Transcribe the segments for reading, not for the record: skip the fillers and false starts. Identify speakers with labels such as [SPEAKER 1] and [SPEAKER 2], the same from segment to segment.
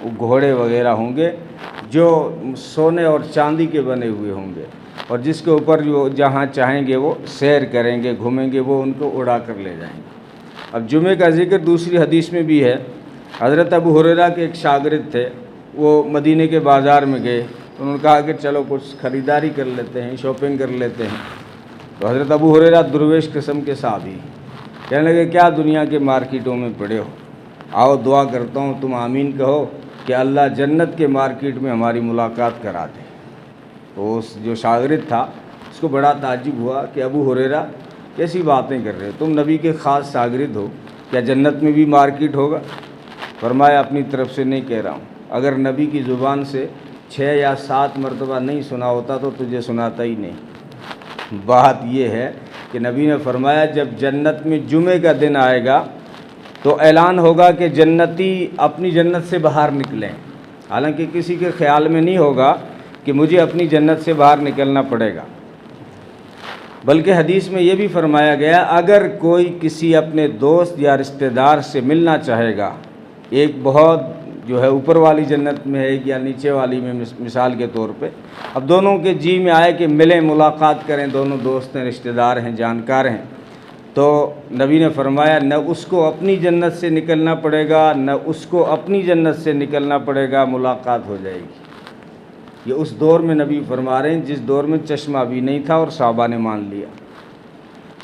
[SPEAKER 1] घोड़े वगैरह होंगे जो सोने और चांदी के बने हुए होंगे, और जिसके ऊपर जो जहाँ चाहेंगे वो सैर करेंगे, घूमेंगे, वो उनको उड़ा कर ले जाएंगे। अब जुमे का ज़िक्र दूसरी हदीस में भी है। हज़रत अबू हुरैरा के एक शागिर्द थे, वो मदीने के बाज़ार में गए, उन्होंने कहा कि चलो कुछ ख़रीदारी कर लेते हैं, शॉपिंग कर लेते हैं। तो हज़रत अबू हुरैरा दुर्वेश किस्म के सहाबी कहने लगे, क्या दुनिया के मार्केटों में पड़े हो, आओ दुआ करता हूँ तुम आमीन कहो कि अल्लाह जन्नत के मार्केट में हमारी मुलाकात करा दे। तो उस जो शागिर्द था उसको बड़ा ताज्जुब हुआ कि अबू हुरैरा कैसी बातें कर रहे हो, तुम नबी के ख़ास शागिर्द हो, क्या जन्नत में भी मार्केट होगा? फरमाया, अपनी तरफ से नहीं कह रहा हूँ, अगर नबी की ज़ुबान से 6 या 7 मरतबा नहीं सुना होता तो तुझे सुनाता ही नहीं। बात यह है कि नबी ने फरमाया, जब जन्नत में जुमे का दिन आएगा तो ऐलान होगा कि जन्नती अपनी जन्नत से बाहर निकलें। हालांकि किसी के ख्याल में नहीं होगा कि मुझे अपनी जन्नत से बाहर निकलना पड़ेगा, बल्कि हदीस में ये भी फरमाया गया, अगर कोई किसी अपने दोस्त या रिश्तेदार से मिलना चाहेगा, एक बहुत जो है ऊपर वाली जन्नत में है या नीचे वाली में, मिसाल के तौर पे, अब दोनों के जी में आए कि मिलें, मुलाकात करें, दोनों दोस्त हैं, रिश्तेदार हैं, जानकार हैं, तो नबी ने फरमाया न उसको अपनी जन्नत से निकलना पड़ेगा, न उसको अपनी जन्नत से निकलना पड़ेगा, मुलाकात हो जाएगी। ये उस दौर में नबी फरमा रहे हैं जिस दौर में चश्मा भी नहीं था और सहाबा ने मान लिया।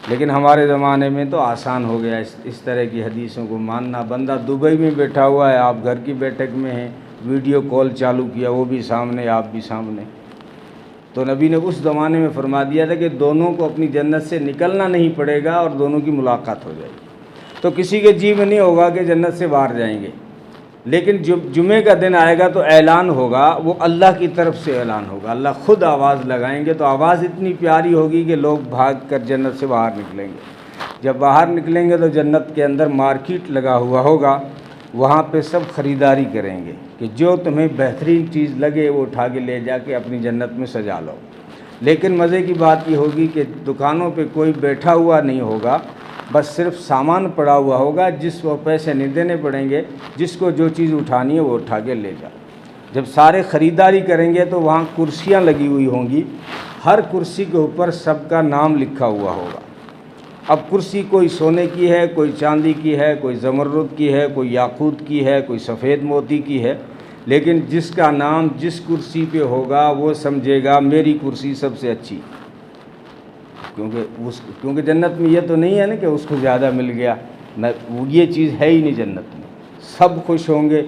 [SPEAKER 1] लेकिन हमारे ज़माने में तो आसान हो गया इस तरह की हदीसों को मानना। बंदा दुबई में बैठा हुआ है, आप घर की बैठक में हैं, वीडियो कॉल चालू किया, वो भी सामने, आप भी सामने। तो नबी ने उस ज़माने में फरमा दिया था कि दोनों को अपनी जन्नत से निकलना नहीं पड़ेगा और दोनों की मुलाकात हो जाएगी। तो किसी के जी में नहीं होगा कि जन्नत से बाहर जाएंगे, लेकिन जब जुमे का दिन आएगा तो ऐलान होगा, वो अल्लाह की तरफ से ऐलान होगा, अल्लाह ख़ुद आवाज़ लगाएंगे, तो आवाज़ इतनी प्यारी होगी कि लोग भाग कर जन्नत से बाहर निकलेंगे। जब बाहर निकलेंगे तो जन्नत के अंदर मार्केट लगा हुआ होगा, वहाँ पे सब ख़रीदारी करेंगे कि जो तुम्हें बेहतरीन चीज़ लगे वो उठा के ले जाके अपनी जन्नत में सजा लो। लेकिन मज़े की बात ये होगी कि दुकानों पे कोई बैठा हुआ नहीं होगा, बस सिर्फ सामान पड़ा हुआ होगा, जिसको पैसे नहीं देने पड़ेंगे, जिसको जो चीज़ उठानी है वो उठा के ले जा। जब सारे ख़रीदारी करेंगे तो वहाँ कुर्सियाँ लगी हुई होंगी, हर कुर्सी के ऊपर सबका नाम लिखा हुआ होगा। अब कुर्सी कोई सोने की है, कोई चांदी की है, कोई ज़मरुद की है, कोई याकूत की है, कोई सफ़ेद मोती की है, लेकिन जिसका नाम जिस कुर्सी पे होगा वो समझेगा मेरी कुर्सी सबसे अच्छी। क्योंकि जन्नत में ये तो नहीं है ना कि उसको ज़्यादा मिल गया, न ये चीज़ है ही नहीं जन्नत में। सब खुश होंगे,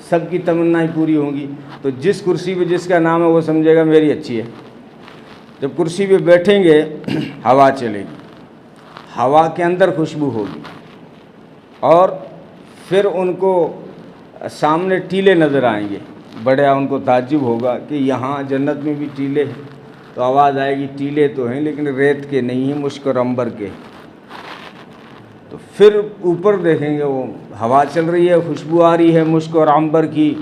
[SPEAKER 1] सबकी तमन्नाएं पूरी होंगी, तो जिस कुर्सी पे जिसका नाम है वो समझेगा मेरी अच्छी है। जब कुर्सी पे बैठेंगे हवा चलेगी, हवा के अंदर खुशबू होगी, और फिर उनको सामने टीले नज़र आएंगे। बड़ा उनको ताज्जुब होगा कि यहाँ जन्नत में भी टीले हैं। तो आवाज़ आएगी, टीले तो हैं लेकिन रेत के नहीं हैं, मुश्क और अंबर के। तो फिर ऊपर देखेंगे, वो हवा चल रही है, खुशबू आ रही है मुश्क और अंबर की।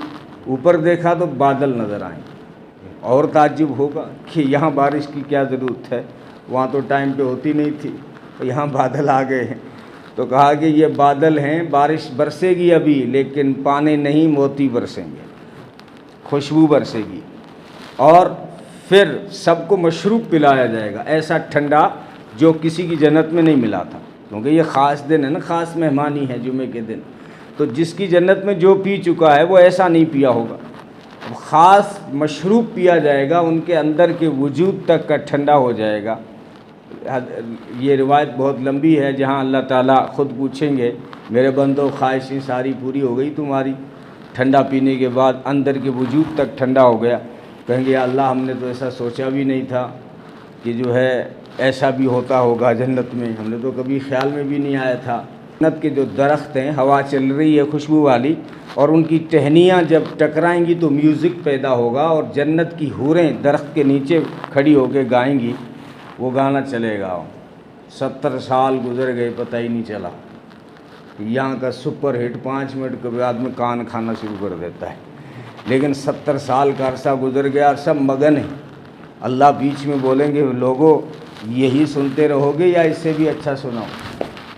[SPEAKER 1] ऊपर देखा तो बादल नज़र आएंगे, और ताज्जुब होगा कि यहाँ बारिश की क्या ज़रूरत है, वहाँ तो टाइम पे होती नहीं थी, तो यहाँ बादल आ गए हैं। तो कहा कि ये बादल हैं, बारिश बरसेगी अभी, लेकिन पानी नहीं, मोती बरसेंगे, खुशबू बरसेगी, और फिर सबको मशरूब पिलाया जाएगा, ऐसा ठंडा जो किसी की जन्नत में नहीं मिला था। क्योंकि ये ख़ास दिन है ना, ख़ास मेहमानी है जुमे के दिन, तो जिसकी जन्नत में जो पी चुका है वो ऐसा नहीं पिया होगा। ख़ास मशरूब पिया जाएगा, उनके अंदर के वजूद तक का ठंडा हो जाएगा। ये रिवायत बहुत लंबी है, जहाँ अल्लाह ताला ख़ुद पूछेंगे, मेरे बंदो ख्वाहिशें सारी पूरी हो गई तुम्हारी? ठंडा पीने के बाद अंदर के वजूद तक ठंडा हो गया। कहेंगे अल्लाह हमने तो ऐसा सोचा भी नहीं था कि जो है ऐसा भी होता होगा जन्नत में, हमने तो कभी ख्याल में भी नहीं आया था। जन्नत के जो दरख्त हैं, हवा चल रही है खुशबू वाली, और उनकी टहनियाँ जब टकराएंगी तो म्यूज़िक पैदा होगा, और जन्नत की हूरें दरख्त के नीचे खड़ी होकर गाएंगी, वो गाना चलेगा। 70 साल गुजर गए पता ही नहीं चला। यहाँ का सुपर हिट 5 मिनट के बाद में कान खाना शुरू कर देता है, लेकिन 70 साल का अरसा गुजर गया, सब मगन है। अल्लाह बीच में बोलेंगे, लोगों यही सुनते रहोगे या इससे भी अच्छा सुनाओ?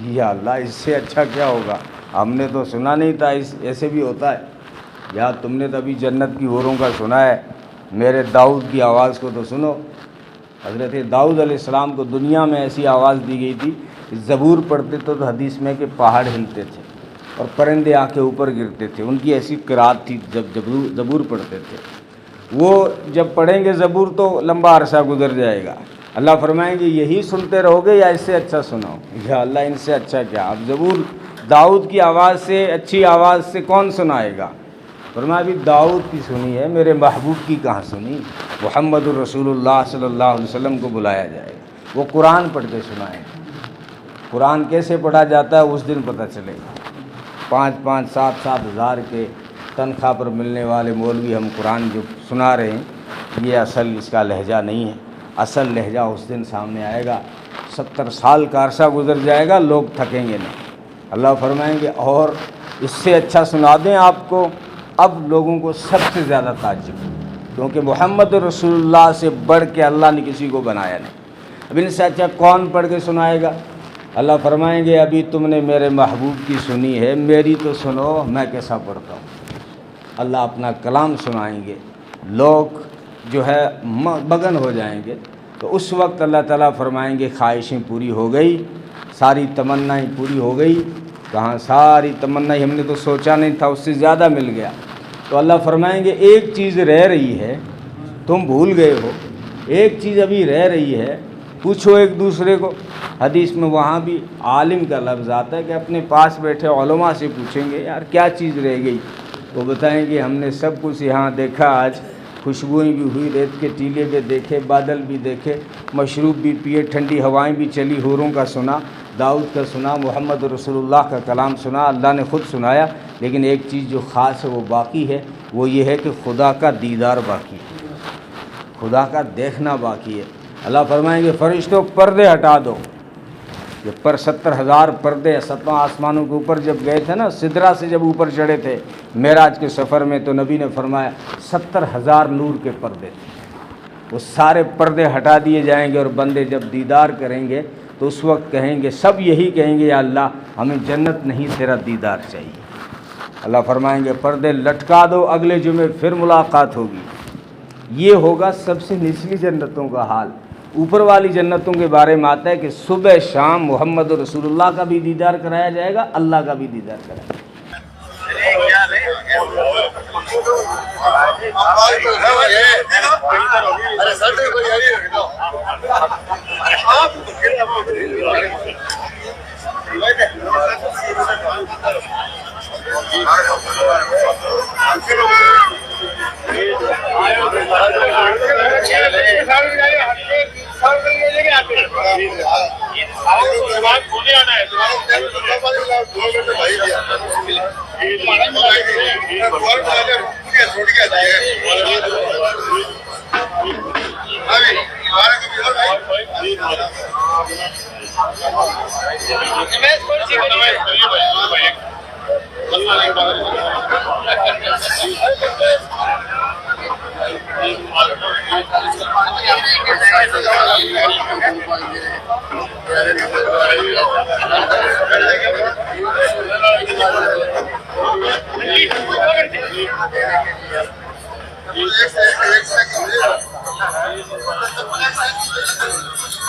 [SPEAKER 1] या अल्लाह इससे अच्छा क्या होगा, हमने तो सुना नहीं था, ऐसे भी होता है। یا تم نے تو ابھی جنت کی حوروں کا سنا ہے، میرے داؤد کی آواز کو تو سنو۔ حضرت داؤد علیہ السلام کو دنیا میں ایسی آواز دی گئی تھی کہ زبور پڑھتے تو حدیث میں کہ پہاڑ ہلتے تھے اور پرندے آ کے اوپر گرتے تھے، ان کی ایسی قرات تھی جب زبور پڑھتے تھے۔ وہ جب پڑھیں گے زبور تو لمبا عرصہ گزر جائے گا، اللہ فرمائیں گے یہی سنتے رہو گے یا اس سے اچھا سناؤ؟ یا اللہ ان سے اچھا کیا؟ اب زبور داؤد کی آواز سے اچھی آواز سے کون سنائے گا؟ فرمایا ابھی داؤد کی سنی ہے، میرے محبوب کی کہاں سنی؟ محمد الرسول اللہ صلی اللہ علیہ وسلم کو بلایا جائے گا، وہ قرآن پڑھ کے سنائیں گے۔ قرآن کیسے پڑھا جاتا ہے اس دن پتہ چلے گا۔ 5,500 7,000 ہزار کے تنخواہ پر ملنے والے مولوی ہم قرآن جو سنا رہے ہیں، یہ اصل اس کا لہجہ نہیں ہے، اصل لہجہ اس دن سامنے آئے گا۔ 70 سال کا عرصہ گزر جائے گا، لوگ تھکیں گے نہیں۔ اللہ فرمائیں گے اور اس سے اچھا سنا دیں آپ کو؟ اب لوگوں کو سب سے زیادہ تعجب، کیونکہ محمد رسول اللہ سے بڑھ کے اللہ نے کسی کو بنایا نہیں۔ اب ان سے اچھا کون پڑھ کے سنائے گا؟ اللہ فرمائیں گے ابھی تم نے میرے محبوب کی سنی ہے، میری تو سنو میں کیسا پڑھتا ہوں۔ اللہ اپنا کلام سنائیں گے، لوگ جو ہے مگن ہو جائیں گے۔ تو اس وقت اللہ تعالیٰ فرمائیں گے خواہشیں پوری ہو گئی، ساری تمنائیں پوری ہو گئی۔ کہاں ساری تمنائیں، ہم نے تو سوچا نہیں تھا، اس سے زیادہ مل گیا۔ تو اللہ فرمائیں گے ایک چیز رہ رہی ہے، تم بھول گئے ہو، ایک چیز ابھی رہ رہی ہے، پوچھو ایک دوسرے کو۔ حدیث میں وہاں بھی عالم کا لفظ آتا ہے کہ اپنے پاس بیٹھے علماء سے پوچھیں گے یار کیا چیز رہ گئی؟ وہ بتائیں گے ہم نے سب کچھ یہاں دیکھا، آج خوشبوئیں بھی ہوئی، ریت کے ٹیلے بھی دیکھے، بادل بھی دیکھے، مشروب بھی پیے، ٹھنڈی ہوائیں بھی چلی، حوروں کا سنا، داؤد کا سنا، محمد رسول اللہ کا کلام سنا، اللہ نے خود سنایا، لیکن ایک چیز جو خاص ہے وہ باقی ہے، وہ یہ ہے کہ خدا کا دیدار باقی ہے، خدا کا دیکھنا باقی ہے۔ اللہ فرمائیں گے فرشتوں پردے ہٹا دو۔ یہ 70,000 پردے 7 آسمانوں کے اوپر جب گئے تھے نا، سدرا سے جب اوپر چڑھے تھے معراج کے سفر میں، تو نبی نے فرمایا 70,000 نور کے پردے تھے، وہ سارے پردے ہٹا دیے جائیں گے، اور بندے جب دیدار کریں گے تو اس وقت کہیں گے، سب یہی کہیں گے یا اللہ ہمیں جنت نہیں تیرا دیدار چاہیے۔ اللہ فرمائیں گے پردے لٹکا دو، اگلے جمعے پھر ملاقات ہوگی۔ یہ ہوگا سب سے نچلی جنتوں کا حال۔ اوپر والی جنتوں کے بارے میں آتا ہے کہ صبح شام محمد رسول اللہ کا بھی دیدار کرایا جائے گا، اللہ کا بھی دیدار کرایا جائے گا۔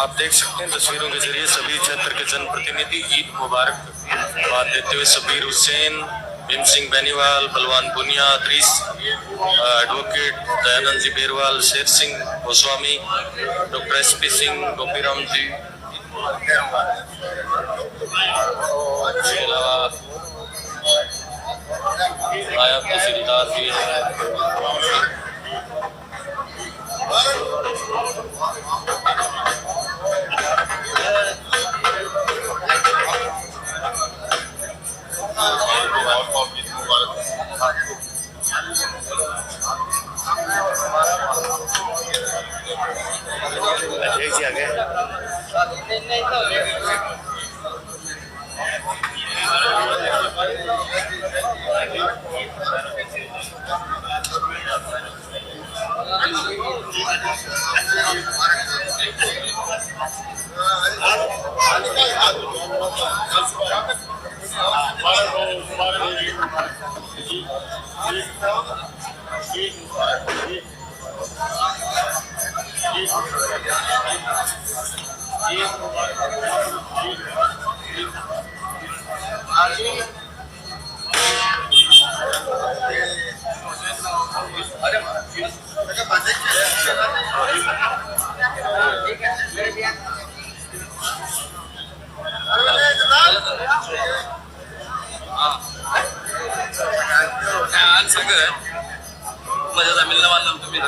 [SPEAKER 2] آپ دیکھ سکتے ہیں تصویروں کے ذریعے سبھی چھتر کے جن پرتینیدھی عید مبارک بات دیتے ہوئے Sabir Hussain, Bhim Singh Beniwal, Balwan Punia, Idris, advocate Dayanand ji Berwal, Sher Singh Goswami, doctor S P Singh, Gopi Ram ji, اس کے علاوہ نائب تحصیلدار بھی ہیں۔ मजा मिलने वाला तुम्ही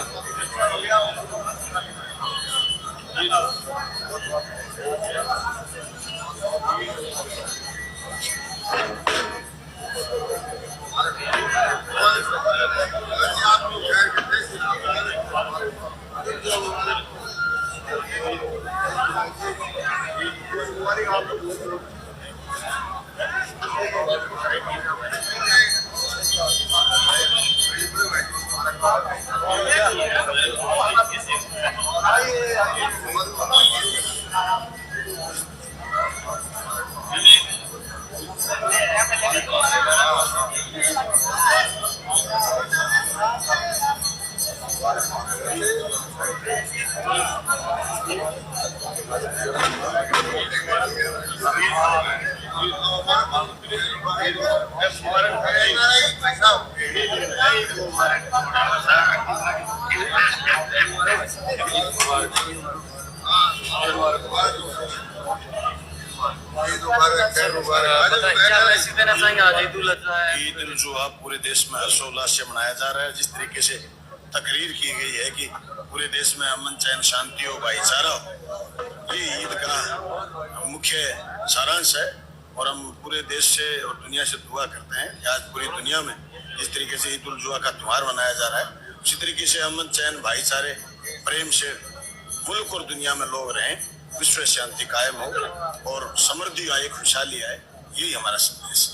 [SPEAKER 2] ईद उल जुहा पूरे देश में हर्षोल्लास से मनाया जा रहा है। जिस तरीके से तकरीर की गई है कि पूरे देश में अमन चैन शांति हो भाईचारा हो, ये ईद का मुख्य सारांश है। और हम पूरे देश से और दुनिया से दुआ करते हैं कि आज पूरी दुनिया में जिस तरीके से ईद उल जुहा का त्यौहार मनाया जा रहा है, उसी तरीके से अमन चैन भाईचारे प्रेम से मुल्क और दुनिया में लोग रहें, विश्व शांति कायम हो और समृद्धि आए, खुशहाली आए, यही हमारा संदेश है।